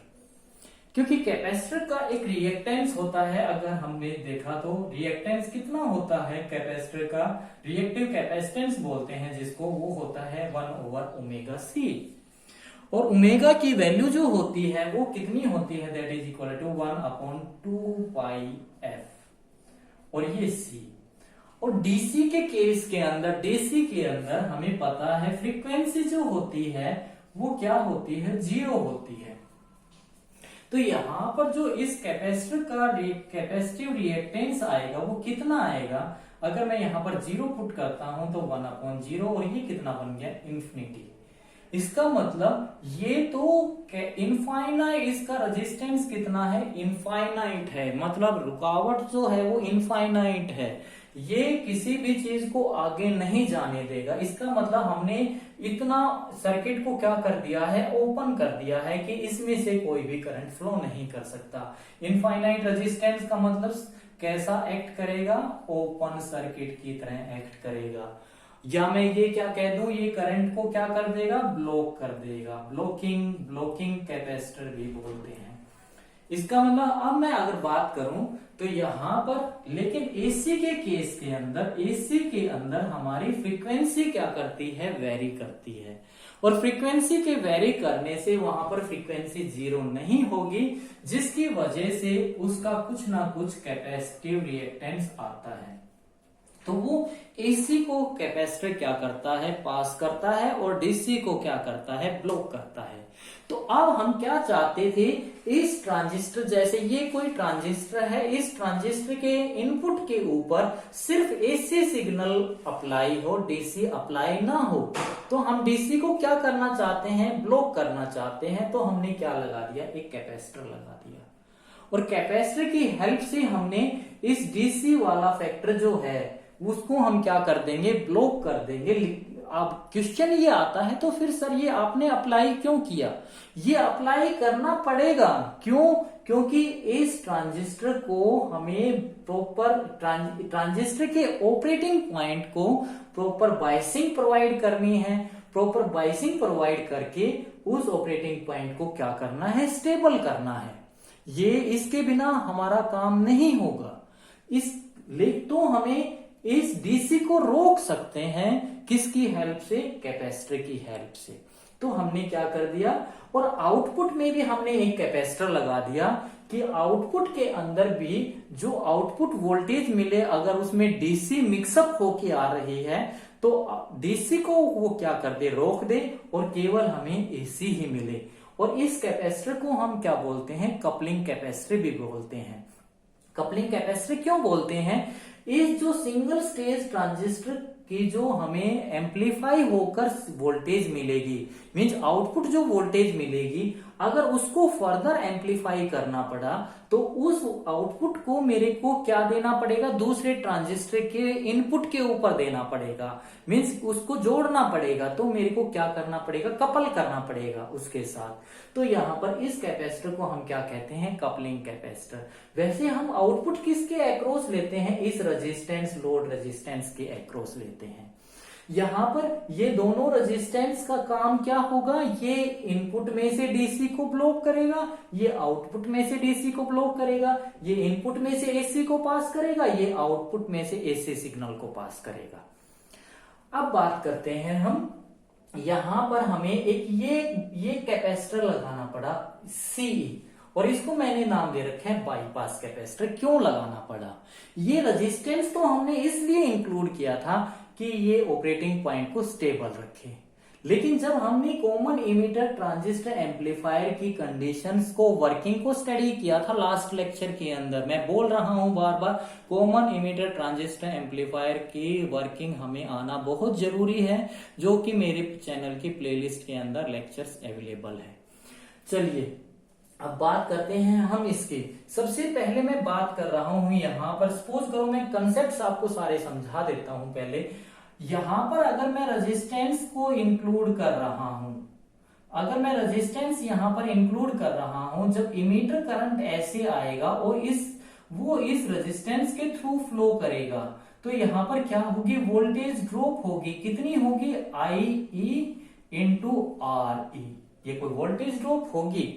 क्योंकि कैपेसिटर का एक रिएक्टेंस होता है, अगर हमने देखा तो रिएक्टेंस कितना होता है कैपेसिटर का, रिएक्टिव कैपेसिटेंस बोलते हैं जिसको, वो होता है 1/ओमेगा c। और ओमेगा की वैल्यू जो होती है वो कितनी होती है, that is equal to 1/2πf। और ये c। और डीसी के केस के अंदर, डीसी के अंदर हमें पता है फ्रीक्वेंसी जो होती है वो क्या होती है, 0 होती है। तो यहां पर जो इस कैपेसिटर का कैपेसिटिव रिएक्टेंस आएगा वो कितना आएगा, अगर मैं यहां पर 0 पुट करता हूं तो 1/0, और ये कितना बन गया, इंफिनिटी। इसका मतलब ये तो इनफाइनाइट, इसका रेजिस्टेंस कितना है, इनफाइनाइट है, मतलब रुकावट जो है वो इनफाइनाइट है। ये किसी भी चीज को आगे नहीं जाने देगा। इसका मतलब हमने इतना सर्किट को क्या कर दिया है, ओपन कर दिया है कि इसमें से कोई भी करंट फ्लो नहीं कर सकता। इनफाइनाइट रेजिस्टेंस का मतलब कैसा एक्ट करेगा, ओपन सर्किट की तरह एक्ट करेगा। या मैं ये क्या कह दूं, ये करंट को क्या कर देगा, ब्लॉक कर देगा। ब्लॉकिंग कैपेसिटर भी बोलते हैं। इसका मतलब अब मैं अगर बात करूं तो यहां पर, लेकिन एसी के केस के अंदर, एसी के अंदर हमारी फ्रीक्वेंसी क्या करती है, वेरी करती है। और फ्रीक्वेंसी के वेरी करने से वहां पर फ्रीक्वेंसी 0 नहीं होगी, जिसकी वजह से उसका कुछ ना कुछ कैपेसिटिव रिएक्टेंस आता है। तो वो एसी को कैपेसिटर क्या करता है, पास करता है, और डीसी को क्या करता है, ब्लॉक करता है। तो अब हम क्या चाहते थे, इस ट्रांजिस्टर, जैसे ये कोई ट्रांजिस्टर है, इस ट्रांजिस्टर के इनपुट के ऊपर सिर्फ एसी सिग्नल अप्लाई हो, डीसी अप्लाई ना हो। तो हम डीसी को क्या करना चाहते हैं, ब्लॉक करना चाहते हैं। तो हमने क्या लगा दिया, एक कैपेसिटर लगा दिया, और कैपेसिटर की हेल्प से हमने इस डीसी वाला फैक्टर जो है उसको हम क्या कर देंगे, ब्लॉक कर देंगे। अब क्वेश्चन ये आता है, तो फिर सर ये आपने अप्लाई क्यों किया, ये अप्लाई करना पड़ेगा, क्यों, क्योंकि इस ट्रांजिस्टर को हमें प्रॉपर ट्रांजिस्टर के ऑपरेटिंग पॉइंट को प्रॉपर बायसिंग प्रोवाइड करनी है। प्रॉपर बायसिंग प्रोवाइड करके उस ऑपरेटिंग पॉइंट को क्या करना है, स्टेबल करना है। ये इसके बिना हमारा काम नहीं होगा। तो हमें इस डीसी को रोक सकते हैं, किसकी हेल्प से, कैपेसिटर की हेल्प से। तो हमने क्या कर दिया, और आउटपुट में भी हमने एक कैपेसिटर लगा दिया कि आउटपुट के अंदर भी जो आउटपुट वोल्टेज मिले, अगर उसमें डीसी मिक्सअप होके आ रही है तो डीसी को वो क्या कर दे, रोक दे, और केवल हमें एसी ही मिले। और इस कैपेसिटर को हम क्या बोलते हैं, कपलिंग कैपेसिटर भी बोलते हैं। कपलिंग कैपेसिटर क्यों बोलते हैं, इस जो सिंगल स्टेज ट्रांजिस्टर की जो हमें एम्पलीफाई होकर वोल्टेज मिलेगी, मींस आउटपुट जो वोल्टेज मिलेगी, अगर उसको फर्दर एम्पलीफाई करना पड़ा तो उस आउटपुट को मेरे को क्या देना पड़ेगा, दूसरे ट्रांजिस्टर के इनपुट के ऊपर देना पड़ेगा, मींस उसको जोड़ना पड़ेगा। तो मेरे को क्या करना पड़ेगा, कपल करना पड़ेगा उसके साथ। तो यहां पर इस कैपेसिटर को हम क्या कहते हैं, कपलिंग कैपेसिटर। वैसे हम आउटपुट किसके अक्रॉस लेते हैं, इस रेजिस्टेंस, लोड रेजिस्टेंस के अक्रॉस लेते हैं। यहां पर ये दोनों रेजिस्टेंस का काम क्या होगा, ये इनपुट में से डीसी को ब्लॉक करेगा, ये आउटपुट में से डीसी को ब्लॉक करेगा, ये इनपुट में से एसी को पास करेगा, ये आउटपुट में से एसी सिग्नल को पास करेगा। अब बात करते हैं हम, यहां पर हमें एक ये कैपेसिटर लगाना पड़ा सी, और इसको मैंने नाम दे रखा है बाईपास कैपेसिटर। क्यों लगाना पड़ा? ये रेजिस्टेंस तो हमने इसलिए इंक्लूड किया था कि ये ऑपरेटिंग पॉइंट को स्टेबल रखे, लेकिन जब हमने कॉमन इमीटर ट्रांजिस्टर एम्पलीफायर की कंडीशंस को, वर्किंग को स्टडी किया था लास्ट लेक्चर के अंदर, मैं बोल रहा हूं बार बार, कॉमन इमीटर ट्रांजिस्टर एम्पलीफायर की वर्किंग हमें आना बहुत जरूरी है, जो कि मेरे चैनल की प्लेलिस्ट के अंदर लेक्चर्स अवेलेबल है। चलिए अब बात करते हैं हम इसके। सबसे पहले मैं बात कर रहा हूं यहां पर, सपोज करो मैं कंसेप्ट आपको सारे समझा देता हूं। पहले यहां पर अगर मैं रेजिस्टेंस को इंक्लूड कर रहा हूं, अगर मैं रेजिस्टेंस यहां पर इंक्लूड कर रहा हूं, जब इमीटर करंट ऐसे आएगा और वो इस रेजिस्टेंस के थ्रू फ्लो करेगा, तो यहां पर क्या होगी? वोल्टेज ड्रॉप होगी। कितनी होगी? IE इंटू RE, ये कोई वोल्टेज ड्रॉप होगी।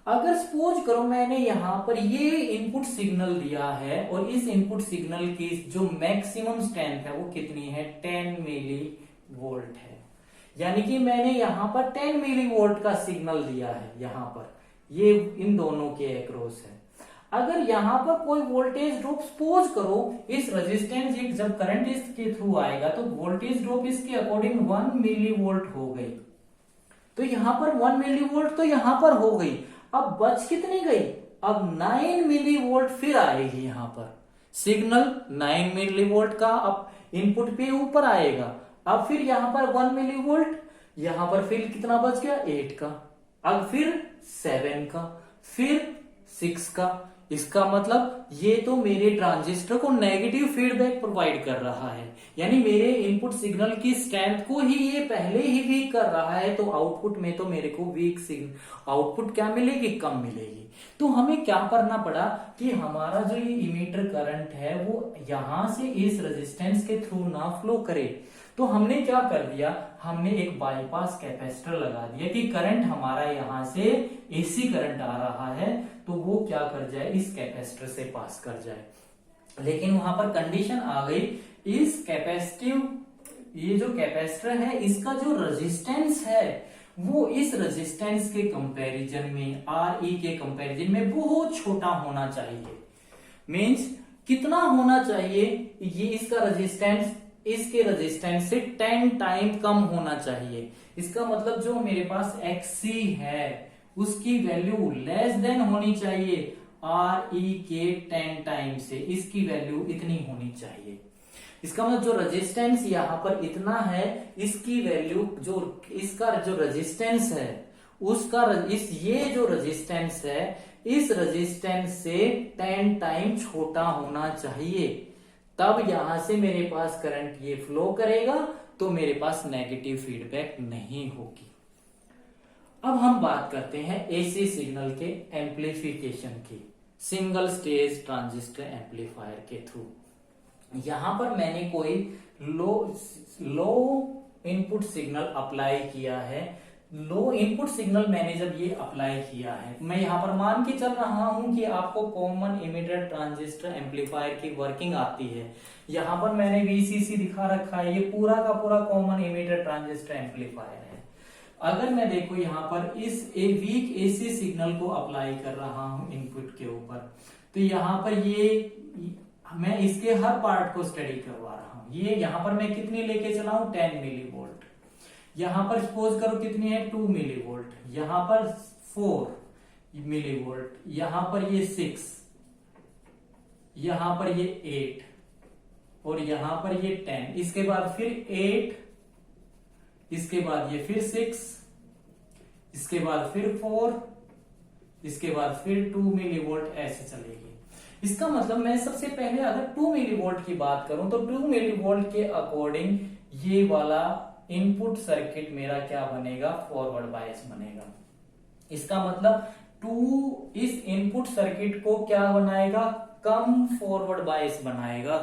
अगर सपोज करो मैंने यहां पर ये इनपुट सिग्नल दिया है और इस इनपुट सिग्नल की जो मैक्सिमम स्ट्रेंथ है वो कितनी है? 10 मिली वोल्ट है। यानी कि मैंने यहां पर 10 मिली वोल्ट का सिग्नल दिया है, यहां पर ये इन दोनों के अक्रॉस है। अगर यहां पर कोई वोल्टेज ड्रॉप, सपोज करो इस रेजिस्टेंस, जब करंट इसके थ्रू आएगा तो वोल्टेज ड्रॉप इसके अकॉर्डिंग 1 मिली वोल्ट हो गई, तो यहां पर 1 मिली वोल्ट तो यहां पर हो गई। अब बच कितनी गई? अब 9 मिली वोल्ट फिर आएगी। यहां पर सिग्नल 9 मिली वोल्ट का अब इनपुट पे ऊपर आएगा। अब फिर यहां पर 1 मिली वोल्ट, यहां पर फिर कितना बच गया? 8 का, अब फिर 7 का, फिर 6 का। इसका मतलब ये तो मेरे ट्रांजिस्टर को नेगेटिव फीडबैक प्रोवाइड कर रहा है, यानी मेरे इनपुट सिग्नल की स्ट्रेंथ को ही ये पहले ही वीक कर रहा है, तो आउटपुट में तो मेरे को वीक सिग्नल आउटपुट क्या मिलेगी? कम मिलेगी। तो हमें क्या करना पड़ा कि हमारा जो ये इमीटर करंट है वो यहां से इस रेजिस्टेंस के थ्रू ना फ्लो करे, तो हमने क्या कर दिया? हमने एक बाईपास कैपेसिटर लगा दिया कि करंट हमारा यहां से एसी करंट आ रहा है तो वो क्या कर जाए? इस कैपेसिटर से पास कर जाए। लेकिन वहां पर कंडीशन आ गई, इस कैपेसिटिव, ये जो कैपेसिटर है इसका जो रेजिस्टेंस है वो इस रेजिस्टेंस के कंपैरिजन में, RE के कंपैरिजन में बहुत छोटा होना चाहिए। मींस कितना होना चाहिए? ये इसका रेजिस्टेंस इसके रेजिस्टेंस से 10 टाइम कम होना चाहिए। इसका मतलब जो मेरे पास XC है उसकी वैल्यू लेस देन होनी चाहिए RE के 10 टाइम से, इसकी वैल्यू इतनी होनी चाहिए। इसका मतलब जो रेजिस्टेंस यहां पर इतना है, इसकी वैल्यू, जो इसका जो रेजिस्टेंस है उसका ये जो रेजिस्टेंस है इस रेजिस्टेंस से 10 टाइम छोटा होना चाहिए, तब यहां से मेरे पास करंट ये फ्लो करेगा, तो मेरे पास नेगेटिव फीडबैक नहीं होगी। अब हम बात करते हैं एसी सिग्नल के एम्पलीफिकेशन की, सिंगल स्टेज ट्रांजिस्टर एम्पलीफायर के थ्रू। यहां पर मैंने कोई लो इनपुट सिग्नल अप्लाई किया है। लो इनपुट सिग्नल मैंने जब ये अप्लाई किया है, मैं यहां पर मान के चल रहा हूं कि आपको कॉमन इमिटर ट्रांजिस्टर एम्पलीफायर की वर्किंग आती है। यहां पर मैंने VCC दिखा रखा है, ये पूरा का पूरा कॉमन इमिटर ट्रांजिस्टर एम्पलीफायर है। अगर मैं देखो यहां पर इस वीक एसी सिग्नल को अप्लाई कर रहा हूं इनपुट के ऊपर, तो यहां पर ये मैं इसके हर पार्ट को स्टडी करवा रहा हूं। ये यहां पर मैं कितनी लेके चला हूं? 10 मिली वोल्ट। यहां पर सपोज करो कितनी है? 2 मिली वोल्ट। यहां पर 4 मिली वोल्ट, यहां पर ये 6, यहां पर ये 8 और यहां पर ये 10। इसके बाद फिर 8, इसके बाद ये फिर 6, इसके बाद फिर 4, इसके बाद फिर 2 मिली वोल्ट, ऐसे चलेगी। इसका मतलब मैं सबसे पहले अगर 2 मिली वोल्ट की बात करूं तो 2 मिली वोल्ट के अकॉर्डिंग ये वाला इनपुट सर्किट मेरा क्या बनेगा? फॉरवर्ड बायस बनेगा। इसका मतलब 2 इस इनपुट सर्किट को क्या बनाएगा? कम फॉरवर्ड बायस बनाएगा,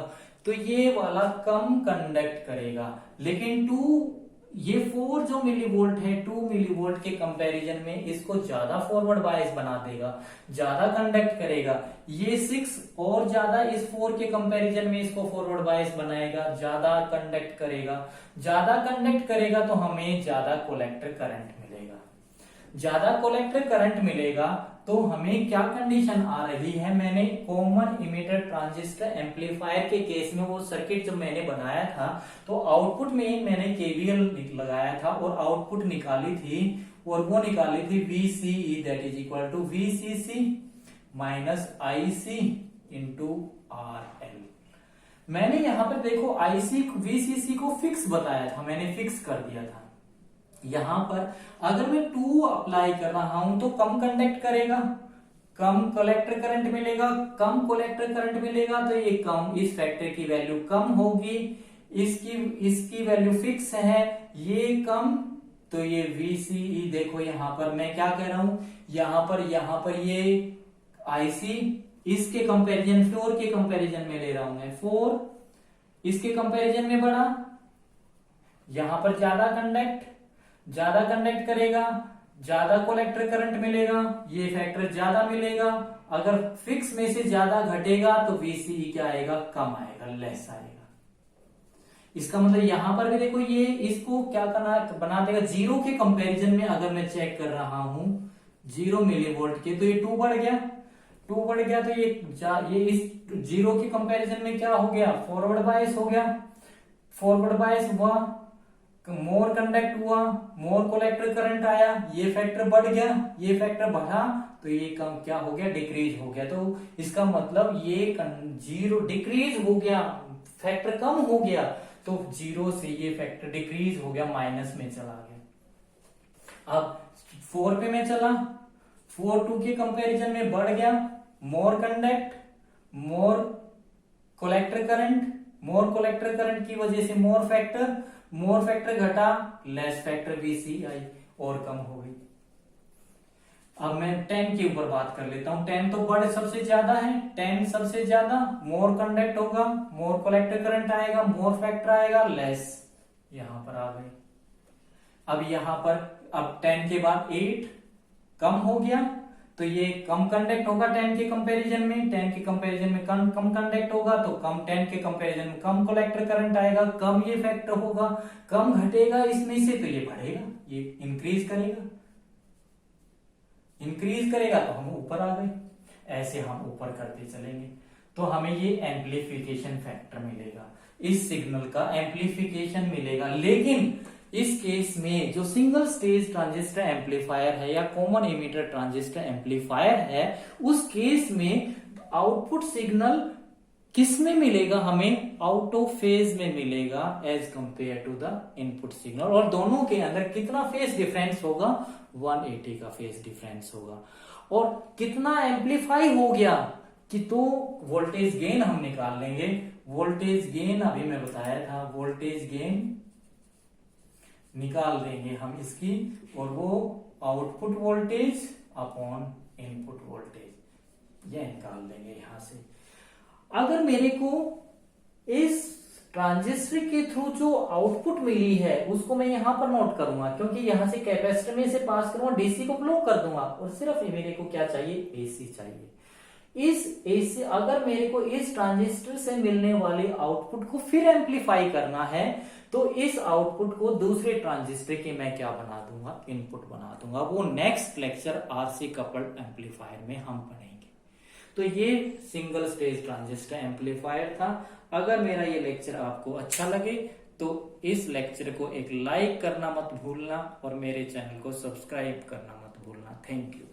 तो ये वाला कम कंडक्ट करेगा। लेकिन 4 जो मिली वोल्ट है 2 मिली वोल्ट के कंपैरिजन में इसको ज्यादा फॉरवर्ड बायस बना देगा, ज्यादा कंडक्ट करेगा। ये 6 और ज्यादा इस 4 के कंपैरिजन में इसको फॉरवर्ड बायस बनाएगा, ज्यादा कंडक्ट करेगा। ज्यादा कंडक्ट करेगा तो हमें ज्यादा कलेक्टर करंट मिलेगा। ज्यादा कलेक्टर करंट मिलेगा तो हमें क्या कंडीशन आ रही है, मैंने कॉमन इमिटर ट्रांजिस्टर एम्पलीफायर के केस में वो सर्किट जब मैंने बनाया था तो आउटपुट में मैंने केवीएल लगाया था और आउटपुट निकाली थी, और वो निकाली थी VCE that is equal to VCC minus IC into RL। मैंने यहां पर देखो IC VCC को फिक्स बताया था, मैंने फिक्स कर दिया था। यहां पर अगर मैं 2 अप्लाई कर रहा हूं तो कम कंडक्ट करेगा, कम कलेक्टर करंट मिलेगा, कम कलेक्टर करंट मिलेगा तो ये कम, इस फैक्टर की वैल्यू कम होगी, इसकी वैल्यू फिक्स है, ये कम, तो ये VCE देखो यहां पर मैं क्या कह रहा हूं, यहां पर ये IC इसके कंपैरिजन 4 के कंपैरिजन में ले रहा हूं मैं, 4 इसके कंपैरिजन में बड़ा, यहां पर ज्यादा कंडक्ट करेगा, ज्यादा कलेक्टर करंट मिलेगा, ये फैक्टर ज्यादा मिलेगा। अगर फिक्स में से ज्यादा घटेगा तो VCE क्या आएगा, कम आएगा, लेस आएगा। इसका मतलब यहां पर भी देखो ये इसको क्या करना बना देगा, 0 के कंपैरिजन में अगर मैं चेक कर रहा हूं 0 मिलीवोल्ट के, तो ये 2 बढ़ गया, तो ये इस 0 के कंपैरिजन में क्या हो गया, फॉरवर्ड बायस हो गया, फॉरवर्ड बायस हुआ, मोर कंडक्ट हुआ, मोर कलेक्टर करंट आया, ये फैक्टर बढ़ गया, ये फैक्टर बढ़ा तो ये कम क्या हो गया, डिक्रीज हो गया। तो इसका मतलब ये 0 डिक्रीज हो गया, फैक्टर कम हो गया, तो 0 से ये फैक्टर डिक्रीज हो गया, माइनस में चला गया। अब 4 पे मैं चला, 4 2 के कंपैरिजन में बढ़ गया, मोर कंडक्ट, मोर कलेक्टर करंट की वजह से मोर फैक्टर घटा, लेस फैक्टर VCI और कम हो गई। अब मैं 10 के ऊपर बात कर लेता हूं, 10 तो बड़े सबसे ज्यादा है, 10 सबसे ज्यादा, मोर कंडक्ट होगा, मोर कलेक्टर करंट आएगा, मोर फैक्टर आएगा, लेस, यहां पर आ गए। अब यहां पर अब 10 के बाद 8 कम हो गया, तो ये कम कंडक्ट होगा 10 के कंपैरिजन में, 10 के कंपैरिजन में कम कंडक्ट होगा तो कम, 10 के कंपैरिजन में कम कलेक्टर करंट आएगा, कम ये फैक्टर होगा, कम घटेगा इसमें से तो ये बढ़ेगा, ये इंक्रीज करेगा तो हम ऊपर आ गए, ऐसे हम ऊपर करते चलेंगे तो हमें ये एम्प्लीफिकेशन फैक्टर मिलेगा, इस सिग्नल का एम्प्लीफिकेशन मिलेगा। लेकिन इस केस में जो सिंगल स्टेज ट्रांजिस्टर एम्पलीफायर है या कॉमन इमिटर ट्रांजिस्टर एम्पलीफायर है, उस केस में आउटपुट सिग्नल किस में मिलेगा, हमें आउट ऑफ फेज में मिलेगा as compare to the input signal, और दोनों के अंदर कितना फेज डिफरेंस होगा, 180 का फेज डिफरेंस होगा। और कितना एम्पलीफाई हो गया कि तो वोल्टेज गेन हम निकाल लेंगे, वोल्टेज गेन अभी मैं बताया था, वोल्टेज गेन निकाल देंगे हम इसकी, और वो output voltage upon input voltage यह निकाल देंगे यहां से। अगर मेरे को इस ट्रांजिस्टर के थ्रू जो आउटपुट मिली है उसको मैं यहां पर नोट करूंगा, क्योंकि यहां से कैपेसिटर में से पास करूंगा, डीसी को ब्लॉक कर दूंगा और सिर्फ मेरे को क्या चाहिए, एसी चाहिए। इस एसी अगर मेरे को इस ट्रांजिस्टर से मिलने वाले आउटपुट को फिर एम्पलीफाई करना है तो इस आउटपुट को दूसरे ट्रांजिस्टर के मैं क्या बना दूंगा, इनपुट बना दूंगा। वो next lecture RC coupled amplifier में हम पढ़ेंगे। तो ये सिंगल स्टेज ट्रांजिस्टर एम्पलीफायर था। अगर मेरा ये लेक्चर आपको अच्छा लगे तो इस लेक्चर को एक लाइक करना मत भूलना और मेरे चैनल को सब्सक्राइब करना मत भूलना। Thank you.